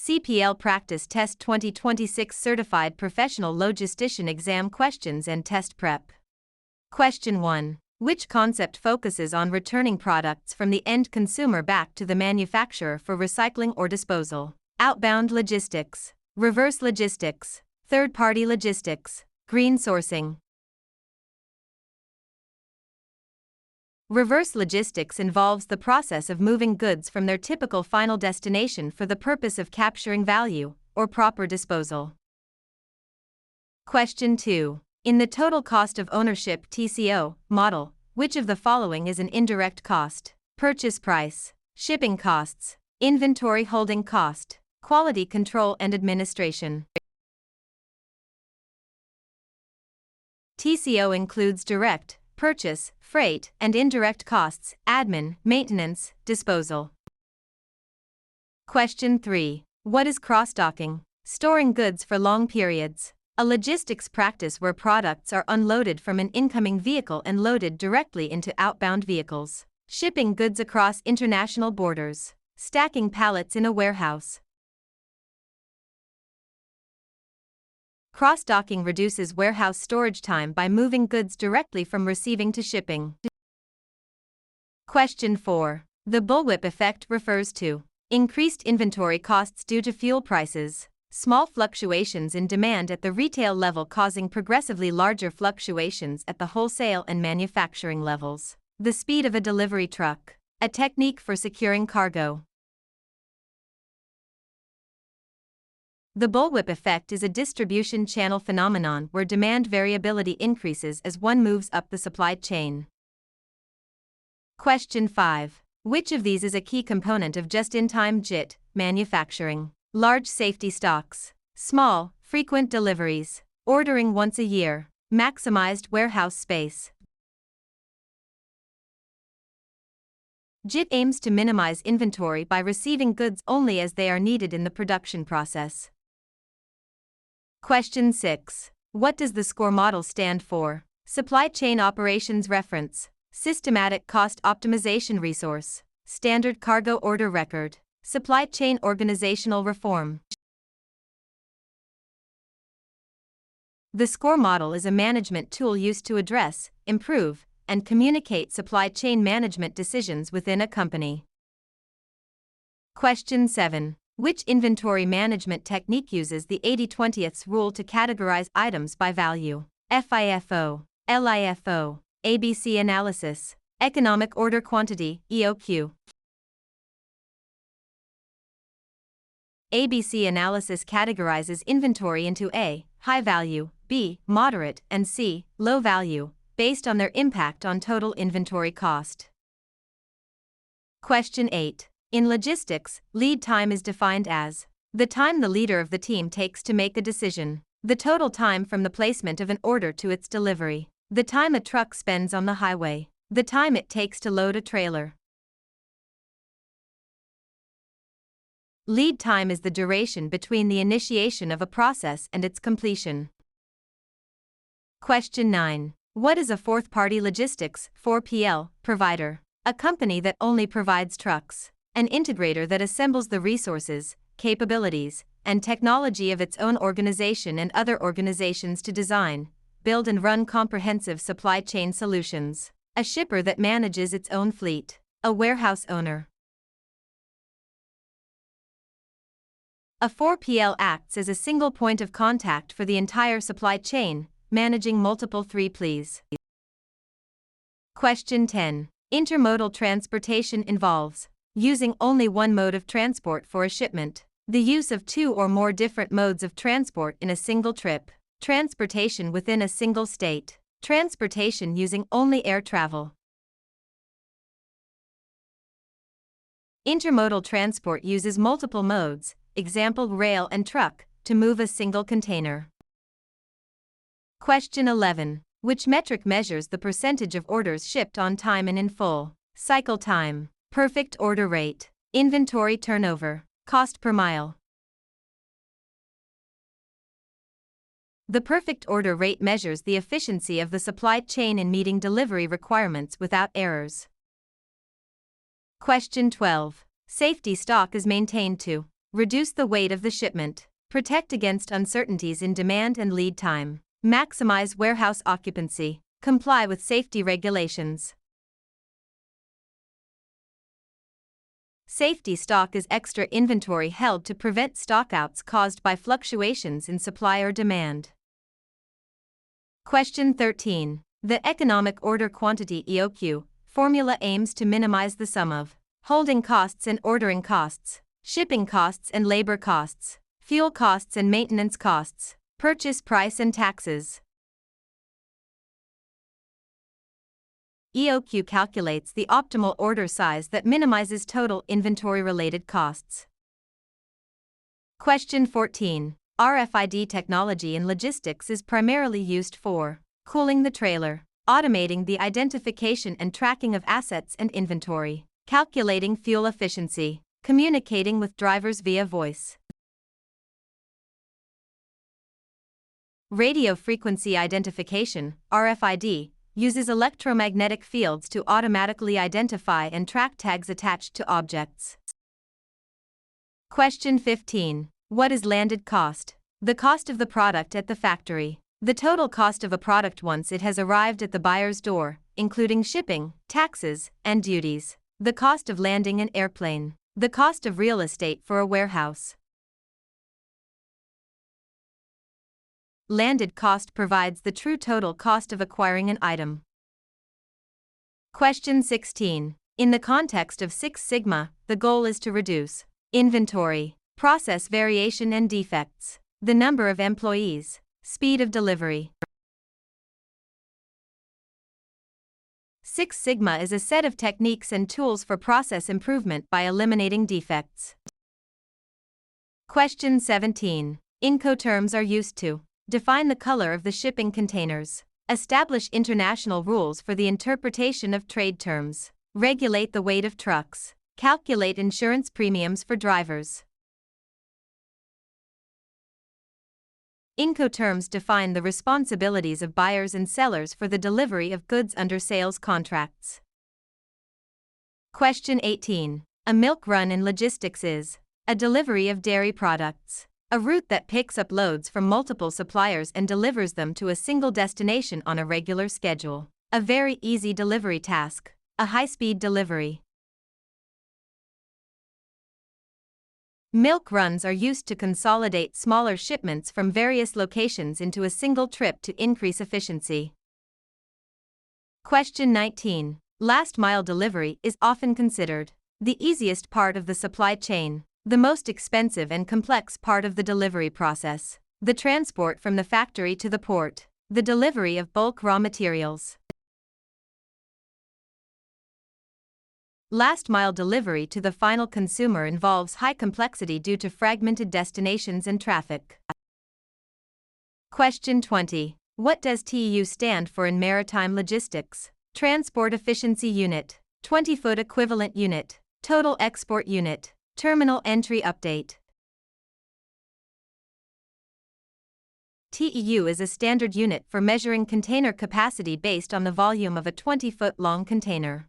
CPL Practice Test 2026 Certified Professional Logistician Exam Questions and Test Prep. Question 1. Which concept focuses on returning products from the end consumer back to the manufacturer for recycling or disposal? Outbound logistics, reverse logistics, third-party logistics, green sourcing. Reverse logistics involves the process of moving goods from their typical final destination for the purpose of capturing value, or proper disposal. Question 2. In the total cost of ownership (TCO) model, which of the following is an indirect cost? Purchase price, shipping costs, inventory holding cost, quality control and administration. TCO includes direct, purchase, freight, and indirect costs, admin, maintenance, disposal. Question 3. What is cross-docking? Storing goods for long periods. A logistics practice where products are unloaded from an incoming vehicle and loaded directly into outbound vehicles. Shipping goods across international borders. Stacking pallets in a warehouse. Cross-docking reduces warehouse storage time by moving goods directly from receiving to shipping. Question 4. The bullwhip effect refers to increased inventory costs due to fuel prices, small fluctuations in demand at the retail level causing progressively larger fluctuations at the wholesale and manufacturing levels, the speed of a delivery truck, a technique for securing cargo. The bullwhip effect is a distribution channel phenomenon where demand variability increases as one moves up the supply chain. Question 5. Which of these is a key component of just-in-time JIT manufacturing? Large safety stocks, small, frequent deliveries, ordering once a year, maximized warehouse space. JIT aims to minimize inventory by receiving goods only as they are needed in the production process. Question 6. What does the SCORE model stand for? Supply Chain Operations Reference, Systematic Cost Optimization Resource, Standard Cargo Order Record, Supply Chain Organizational Reform. The SCORE model is a management tool used to address, improve, and communicate supply chain management decisions within a company. Question 7. Which inventory management technique uses the 80/20 rule to categorize items by value? FIFO, LIFO, ABC analysis, economic order quantity, EOQ. ABC analysis categorizes inventory into A, high value, B, moderate, and C, low value, based on their impact on total inventory cost. Question 8. In logistics, lead time is defined as the time the leader of the team takes to make a decision, the total time from the placement of an order to its delivery, the time a truck spends on the highway, the time it takes to load a trailer. Lead time is the duration between the initiation of a process and its completion. Question 9. What is a fourth-party logistics (4PL) provider? A company that only provides trucks. An integrator that assembles the resources, capabilities, and technology of its own organization and other organizations to design, build and run comprehensive supply chain solutions. A shipper that manages its own fleet. A warehouse owner. A 4PL acts as a single point of contact for the entire supply chain, managing multiple 3Ps. Question 10. Intermodal transportation involves using only one mode of transport for a shipment, the use of two or more different modes of transport in a single trip, transportation within a single state, transportation using only air travel. Intermodal transport uses multiple modes, example rail and truck, to move a single container. Question 11. Which metric measures the percentage of orders shipped on time and in full? Cycle time, perfect order rate, inventory turnover, cost per mile. The perfect order rate measures the efficiency of the supply chain in meeting delivery requirements without errors. Question 12. Safety stock is maintained to Reduce the weight of the shipment. Protect against uncertainties in demand and lead time. Maximize warehouse occupancy. Comply with safety regulations. Safety stock is extra inventory held to prevent stockouts caused by fluctuations in supply or demand. Question 13. The economic order quantity EOQ formula aims to minimize the sum of holding costs and ordering costs, shipping costs and labor costs, fuel costs and maintenance costs, purchase price and taxes. EOQ calculates the optimal order size that minimizes total inventory-related costs. Question 14. RFID technology in logistics is primarily used for cooling the trailer, automating the identification and tracking of assets and inventory, calculating fuel efficiency, communicating with drivers via voice. Radio frequency identification, RFID, uses electromagnetic fields to automatically identify and track tags attached to objects. Question 15. What is landed cost? The cost of the product at the factory. The total cost of a product once it has arrived at the buyer's door, including shipping, taxes, and duties. The cost of landing an airplane. The cost of real estate for a warehouse. Landed cost provides the true total cost of acquiring an item. Question 16. In the context of Six Sigma, the goal is to reduce inventory, process variation and defects, the number of employees, speed of delivery. Six Sigma is a set of techniques and tools for process improvement by eliminating defects. Question 17. Incoterms are used to define the color of the shipping containers, establish international rules for the interpretation of trade terms, regulate the weight of trucks, calculate insurance premiums for drivers. Incoterms define the responsibilities of buyers and sellers for the delivery of goods under sales contracts. Question 18. A milk run in logistics is a delivery of dairy products. A route that picks up loads from multiple suppliers and delivers them to a single destination on a regular schedule. A very easy delivery task. A high-speed delivery. Milk runs are used to consolidate smaller shipments from various locations into a single trip to increase efficiency. Question 19. Last mile delivery is often considered the easiest part of the supply chain. The most expensive and complex part of the delivery process. The transport from the factory to the port. The delivery of bulk raw materials. Last mile delivery to the final consumer involves high complexity due to fragmented destinations and traffic. Question 20. What does TEU stand for in maritime logistics? Transport Efficiency Unit, 20-foot Equivalent Unit, Total Export Unit, Terminal Entry Update. TEU is a standard unit for measuring container capacity based on the volume of a 20-foot long container.